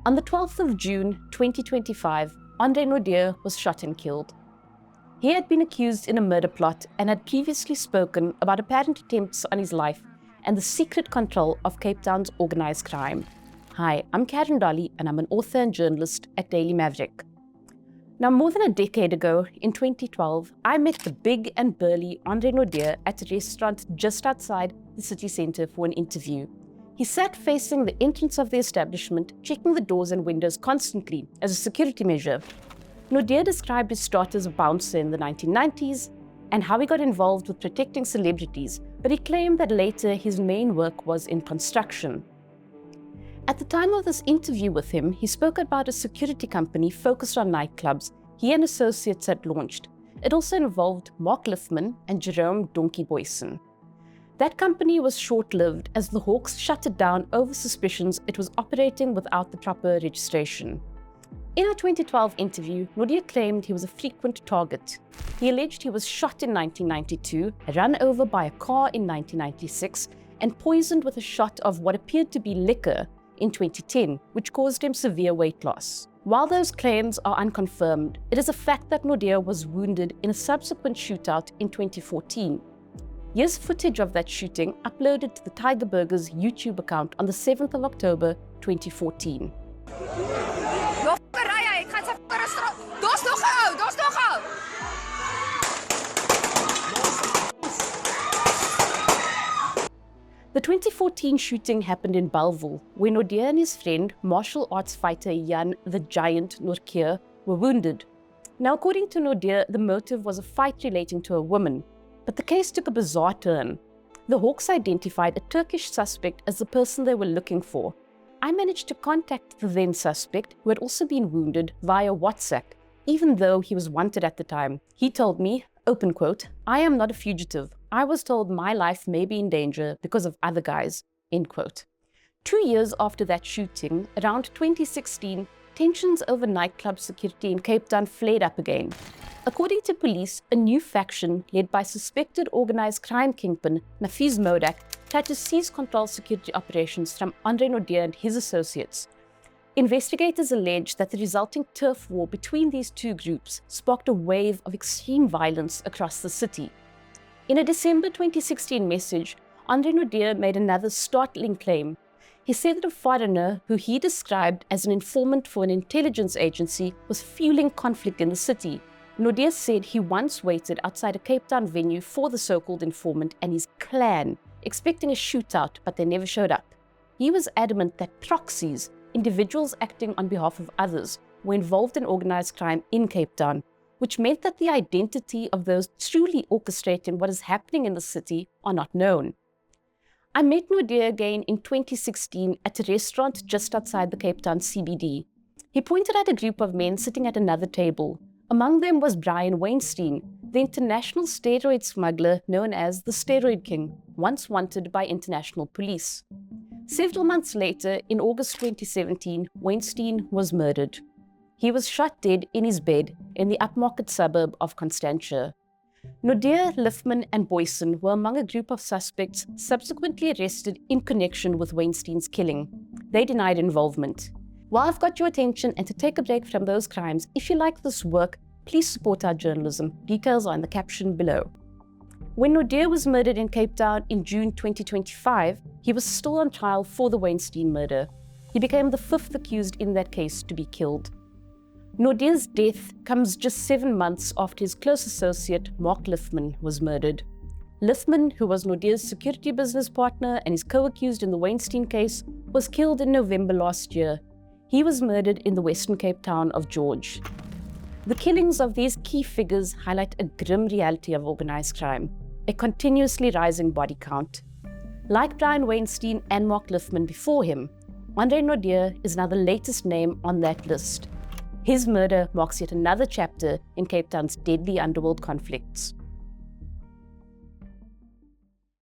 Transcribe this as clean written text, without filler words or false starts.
On the 12th of June 2025, Nodier was shot and killed. He had been accused in a murder plot and had previously spoken about apparent attempts on his life and the secret control of Cape Town's organised crime. Hi, I'm Caryn Dolley and I'm an author and journalist at Daily Maverick. Now, more than a decade ago, in 2012, I met the big and burly Nodier at a restaurant just outside the city centre for an interview. He sat facing the entrance of the establishment, checking the doors and windows constantly as a security measure. Nodier described his start as a bouncer in the 1990s and how he got involved with protecting celebrities, but he claimed that later his main work was in construction. At the time of this interview with him, he spoke about a security company focused on nightclubs he and associates had launched. It also involved Mark Liffman and Jerome Donkey Boyson. That company was short-lived as the Hawks shut it down over suspicions it was operating without the proper registration. In a 2012 interview, Nodier claimed he was a frequent target. He alleged he was shot in 1992, run over by a car in 1996, and poisoned with a shot of what appeared to be liquor in 2010, which caused him severe weight loss. While those claims are unconfirmed, it is a fact that Nodier was wounded in a subsequent shootout in 2014. Here's footage of that shooting uploaded to the Tiger Burgers YouTube account on the 7th of October 2014. The 2014 shooting happened in Bellville, where Nodier and his friend, martial arts fighter Jan the Giant Nodier, were wounded. Now, according to Nodier, the motive was a fight relating to a woman. But the case took a bizarre turn. The Hawks identified a Turkish suspect as the person they were looking for. I managed to contact the then suspect, who had also been wounded, via WhatsApp, even though he was wanted at the time. He told me, open quote, "I am not a fugitive. I was told my life may be in danger because of other guys," end quote. 2 years after that shooting, around 2016, tensions over nightclub security in Cape Town flared up again. According to police, a new faction led by suspected organised crime kingpin Nafiz Modak tried to seize control security operations from Nodier and his associates. Investigators allege that the resulting turf war between these two groups sparked a wave of extreme violence across the city. In a December 2016 message, Nodier made another startling claim. He said that a foreigner who he described as an informant for an intelligence agency was fueling conflict in the city. Nodier said he once waited outside a Cape Town venue for the so-called informant and his clan, expecting a shootout, but they never showed up. He was adamant that proxies, individuals acting on behalf of others, were involved in organised crime in Cape Town, which meant that the identity of those truly orchestrating what is happening in the city are not known. I met Nodier again in 2016 at a restaurant just outside the Cape Town CBD. He pointed at a group of men sitting at another table. Among them was Brian Weinstein, the international steroid smuggler known as the Steroid King, once wanted by international police. Several months later, in August 2017, Weinstein was murdered. He was shot dead in his bed in the upmarket suburb of Constantia. Nodier, Liffman and Boyson were among a group of suspects subsequently arrested in connection with Weinstein's killing. They denied involvement. While I've got your attention and to take a break from those crimes, if you like this work, please support our journalism. Details are in the caption below. When Nodier was murdered in Cape Town in June 2025, he was still on trial for the Weinstein murder. He became the 5th accused in that case to be killed. Nodier's death comes just 7 months after his close associate, Mark Liffman, was murdered. Liffman, who was Nodier's security business partner and is co-accused in the Weinstein case, was killed in November last year. He was murdered in the Western Cape town of George. The killings of these key figures highlight a grim reality of organised crime, a continuously rising body count. Like Brian Weinstein and Mark Liffman before him, Nodier is now the latest name on that list. His murder marks yet another chapter in Cape Town's deadly underworld conflicts.